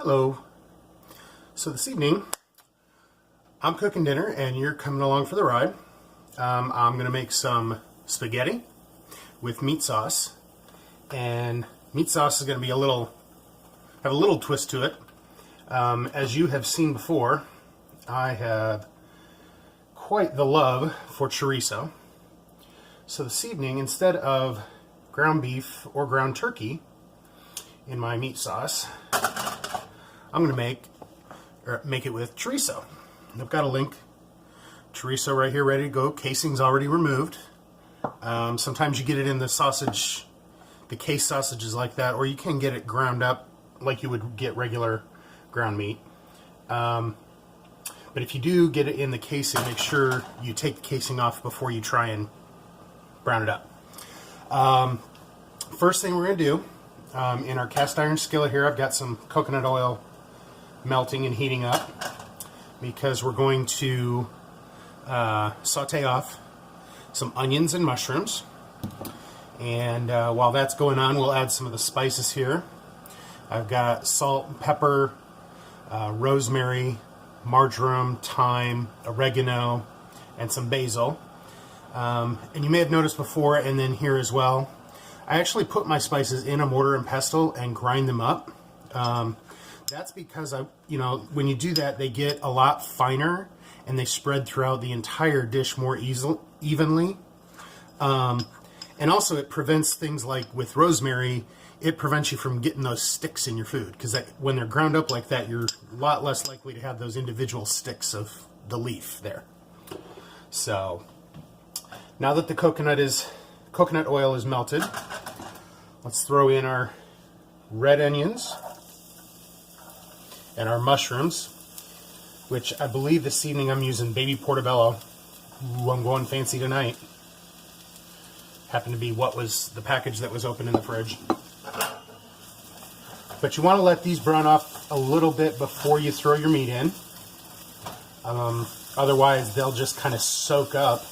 Hello. So this evening, I'm cooking dinner and you're coming along for the ride. I'm going to make some spaghetti with meat sauce. And meat sauce is going to be have a little twist to it. As you have seen before, I have quite the love for chorizo. So this evening, instead of ground beef or ground turkey in my meat sauce, I'm going to make it with chorizo. I've got a link. Chorizo right here, ready to go. Casing's already removed. Sometimes you get it in the sausage, the case sausages like that, or you can get it ground up like you would get regular ground meat. But if you do get it in the casing, make sure you take the casing off before you try and brown it up. First thing we're going to do, in our cast iron skillet here, I've got some coconut oil melting and heating up because we're going to saute off some onions and mushrooms. And while that's going on, we'll add some of the spices here. I've got salt, pepper, rosemary, marjoram, thyme, oregano, and some basil. And you may have noticed before, and then here as well, I actually put my spices in a mortar and pestle and grind them up. That's because when you do that, they get a lot finer and they spread throughout the entire dish more evenly. And also it prevents things like with rosemary, it prevents you from getting those sticks in your food, because when they're ground up like that, you're a lot less likely to have those individual sticks of the leaf there. So now that the coconut oil is melted, let's throw in our red onions and our mushrooms, which I believe this evening I'm using baby portobello. Ooh, I'm going fancy tonight. Happened to be what was the package that was open in the fridge. But you want to let these brown off a little bit before you throw your meat in. Otherwise they'll just kind of soak up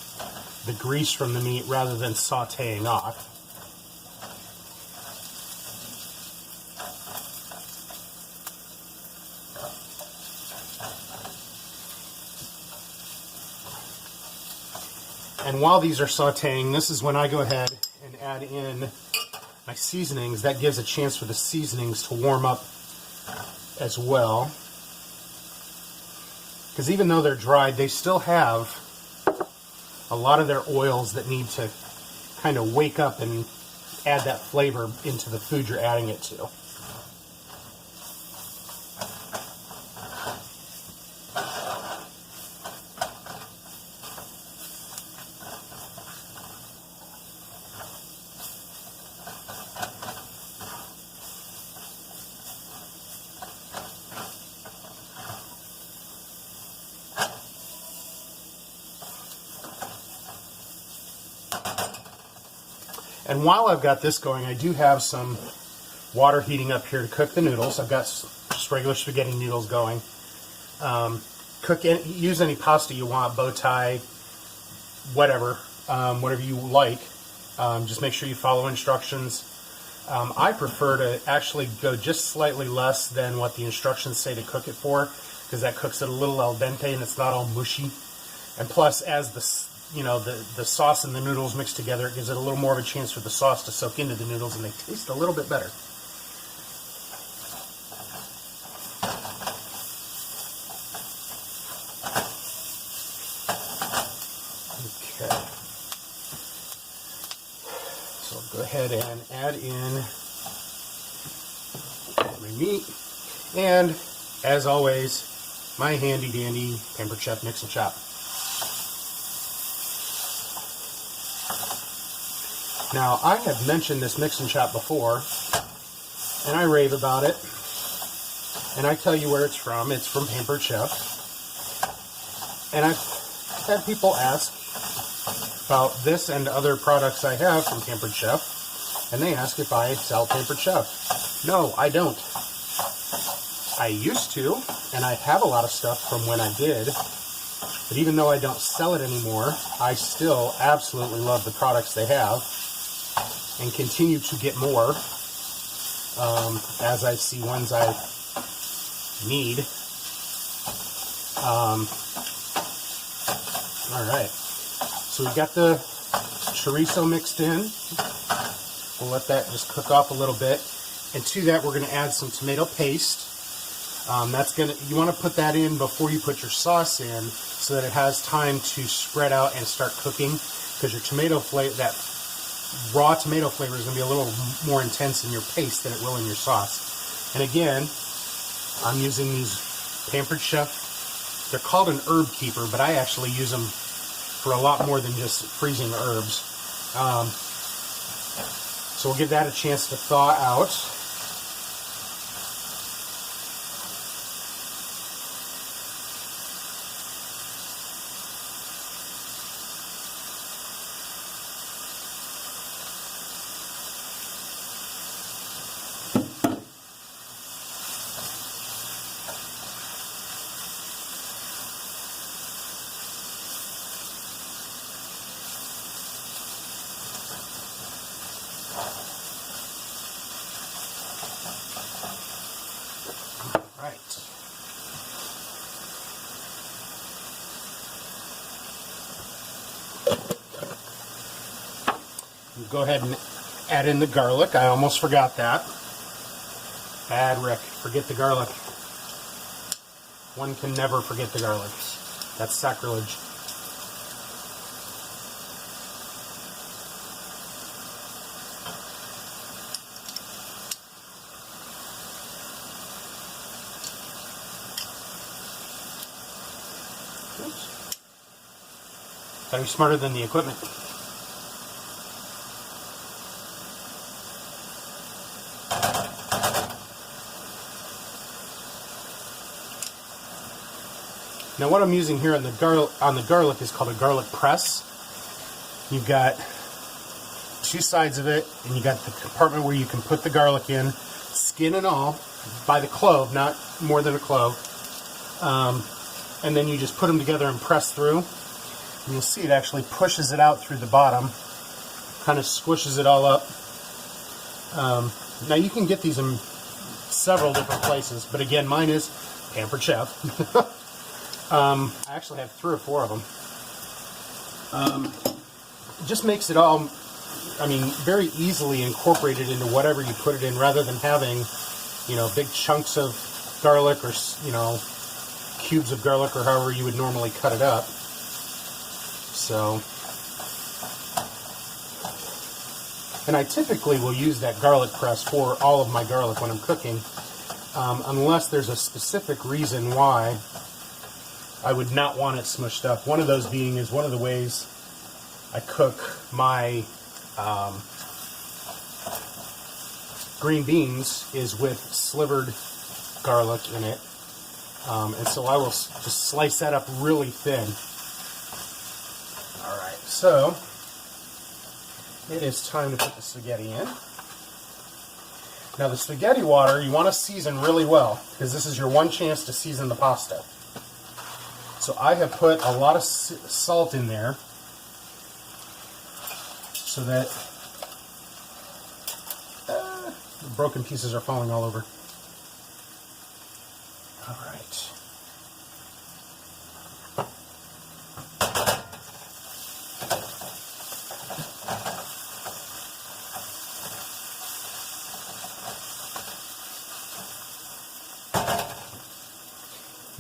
the grease from the meat rather than sauteing off. And while these are sauteing, this is when I go ahead and add in my seasonings. That gives a chance for the seasonings to warm up as well. Because even though they're dried, they still have a lot of their oils that need to kind of wake up and add that flavor into the food you're adding it to. And while I've got this going, I do have some water heating up here to cook the noodles. I've got just regular spaghetti noodles going. Use any pasta you want, bow tie, whatever you like. Just make sure you follow instructions. I prefer to actually go just slightly less than what the instructions say to cook it for, because that cooks it a little al dente and it's not all mushy. And plus, as the sauce and the noodles mixed together, it gives it a little more of a chance for the sauce to soak into the noodles and they taste a little bit better. Okay. So I'll go ahead and add in my meat. And, as always, my handy dandy Pampered Chef Mix and Chop. Now, I have mentioned this mix and chop before, and I rave about it, and I tell you where it's from. It's from Pampered Chef. And I've had people ask about this and other products I have from Pampered Chef, and they ask if I sell Pampered Chef. No, I don't. I used to, and I have a lot of stuff from when I did, but even though I don't sell it anymore, I still absolutely love the products they have, and continue to get more as I see ones I need. Alright, so we've got the chorizo mixed in. We'll let that just cook off a little bit. And to that, we're going to add some tomato paste. You want to put that in before you put your sauce in so that it has time to spread out and start cooking, because your tomato flavor, that raw tomato flavor, is going to be a little more intense in your paste than it will in your sauce. And again, I'm using these Pampered Chef. They're called an herb keeper, but I actually use them for a lot more than just freezing the herbs. So we'll give that a chance to thaw out. Go ahead and add in the garlic. I almost forgot that. Bad Rick. Forget the garlic. One can never forget the garlic. That's sacrilege. Oops. Gotta be smarter than the equipment. Now what I'm using here on the garlic is called a garlic press. You've got two sides of it, and you got the compartment where you can put the garlic in, skin and all, by the clove, not more than a clove. And then you just put them together and press through. And you'll see it actually pushes it out through the bottom, kind of squishes it all up. Now you can get these in several different places, but again, mine is Pampered Chef. I actually have 3 or 4 of them. It just makes it all, very easily incorporated into whatever you put it in, rather than having, big chunks of garlic or, cubes of garlic, or however you would normally cut it up. So, and I typically will use that garlic press for all of my garlic when I'm cooking, unless there's a specific reason why I would not want it smushed up. One of those being is one of the ways I cook my green beans is with slivered garlic in it. And so I will just slice that up really thin. Alright, so it is time to put the spaghetti in. Now the spaghetti water you want to season really well, because this is your one chance to season the pasta. So I have put a lot of salt in there so that the broken pieces are falling all over. All right.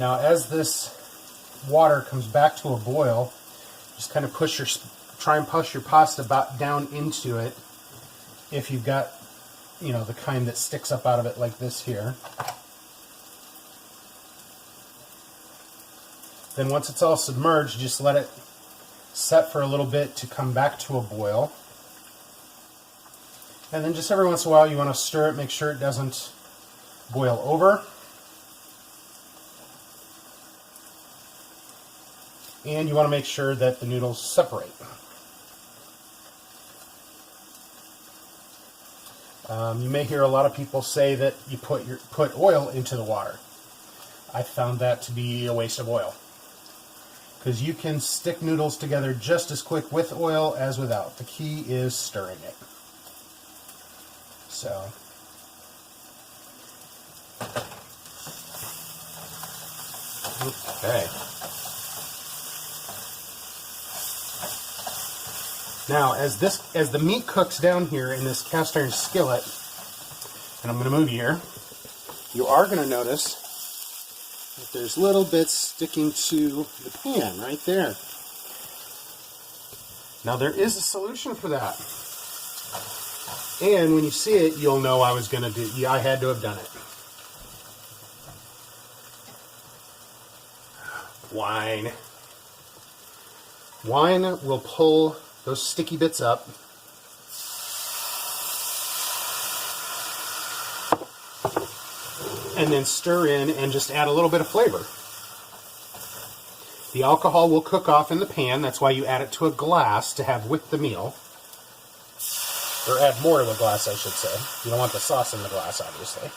Now as this water comes back to a boil, just kind of try and push your pasta down into it, if you've got, the kind that sticks up out of it like this here. Then once it's all submerged, just let it set for a little bit to come back to a boil. And then just every once in a while you want to stir it, make sure it doesn't boil over. And you want to make sure that the noodles separate. You may hear a lot of people say that you put oil into the water. I found that to be a waste of oil, because you can stick noodles together just as quick with oil as without. The key is stirring it. So Okay. Now, as the meat cooks down here in this cast iron skillet, and I'm going to move you here, you are going to notice that there's little bits sticking to the pan right there. Now, there is a solution for that. And when you see it, you'll know I had to have done it. Wine. Wine will pull those sticky bits up. And then stir in and just add a little bit of flavor. The alcohol will cook off in the pan. That's why you add it to a glass to have with the meal. Or add more to the glass, I should say. You don't want the sauce in the glass, obviously.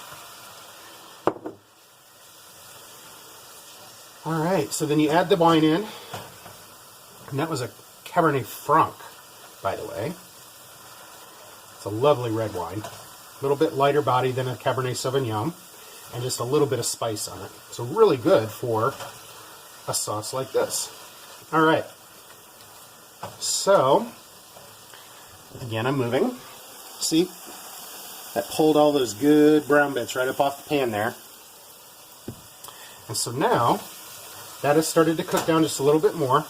Alright, so then you add the wine in. And that was a Cabernet Franc, by the way. It's a lovely red wine. A little bit lighter body than a Cabernet Sauvignon. And just a little bit of spice on it. So really good for a sauce like this. Alright. So, again, I'm moving. See? That pulled all those good brown bits right up off the pan there. And so now, that has started to cook down just a little bit more.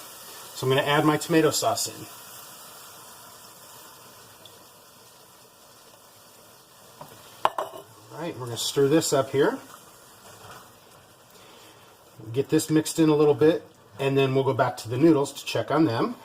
So I'm going to add my tomato sauce in. Alright, we're going to stir this up here. Get this mixed in a little bit, and then we'll go back to the noodles to check on them.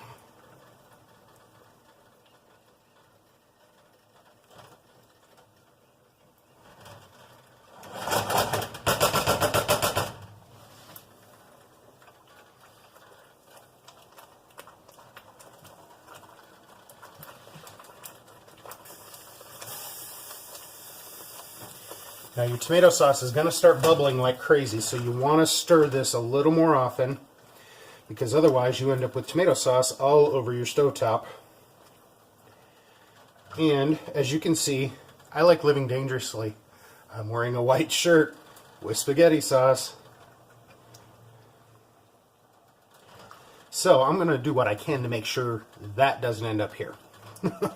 Now your tomato sauce is going to start bubbling like crazy, so you want to stir this a little more often, because otherwise you end up with tomato sauce all over your stovetop. And as you can see, I like living dangerously. I'm wearing a white shirt with spaghetti sauce. So I'm going to do what I can to make sure that doesn't end up here. Because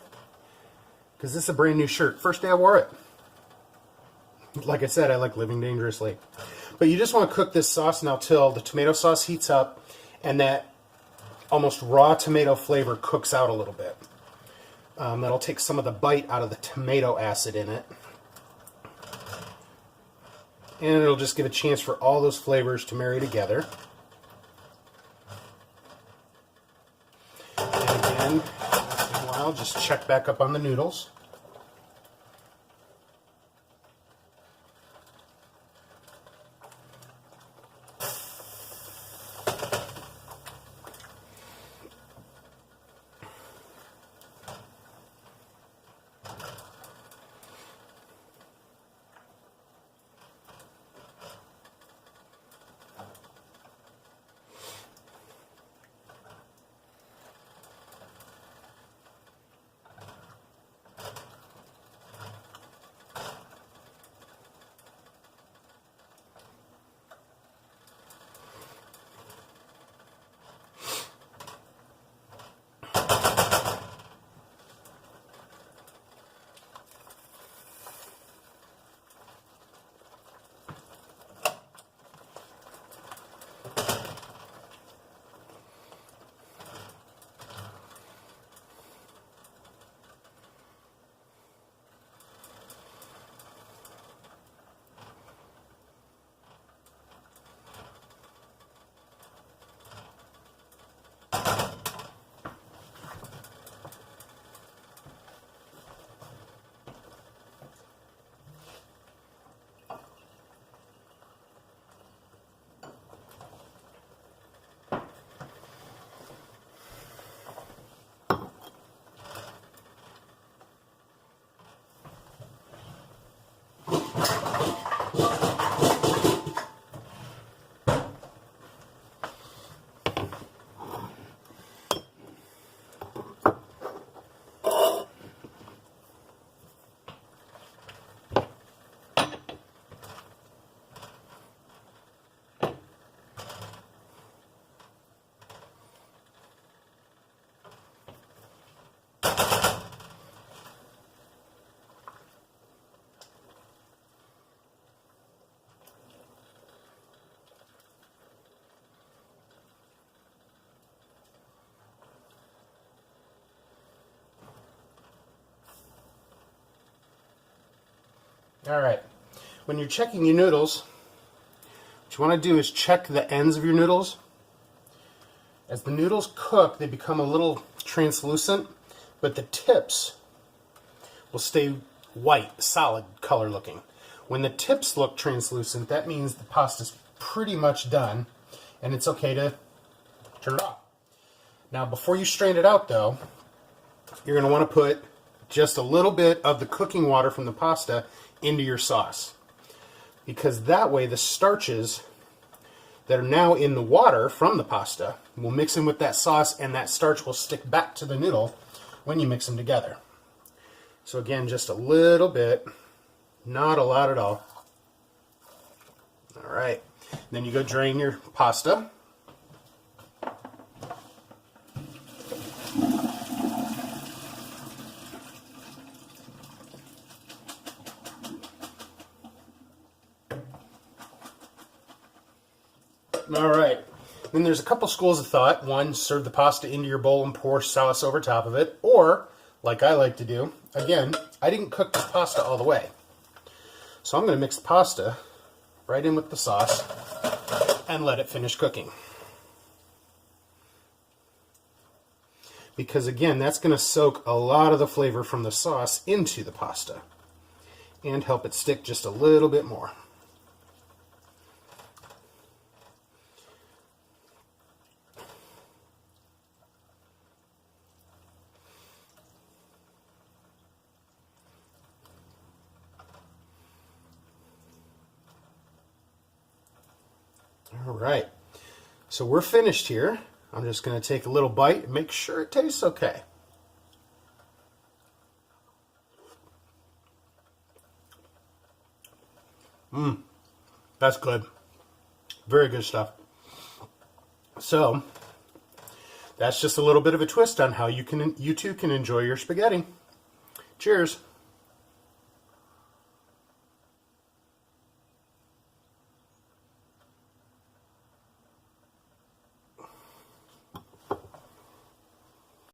this is a brand new shirt. First day I wore it. Like I said, I like living dangerously. But you just want to cook this sauce now till the tomato sauce heats up and that almost raw tomato flavor cooks out a little bit. That'll take some of the bite out of the tomato acid in it. And it'll just give a chance for all those flavors to marry together. And again, once in a while, just check back up on the noodles. Alright, when you're checking your noodles, what you want to do is check the ends of your noodles. As the noodles cook, they become a little translucent, but the tips will stay white, solid color looking. When the tips look translucent, that means the pasta's pretty much done, and it's okay to turn it off. Now, before you strain it out, though, you're going to want to put just a little bit of the cooking water from the pasta into your sauce, because that way the starches that are now in the water from the pasta will mix in with that sauce, and that starch will stick back to the noodle when you mix them together. So again, just a little bit, not a lot at all. All right, then you go drain your pasta. All right, then there's a couple schools of thought. One, serve the pasta into your bowl and pour sauce over top of it. Or, like I like to do, again, I didn't cook this pasta all the way. So I'm going to mix the pasta right in with the sauce and let it finish cooking. Because again, that's going to soak a lot of the flavor from the sauce into the pasta and help it stick just a little bit more. All right, so we're finished here. I'm just going to take a little bite and make sure it tastes okay. That's good. Very good stuff. So, that's just a little bit of a twist on how you too can enjoy your spaghetti. Cheers.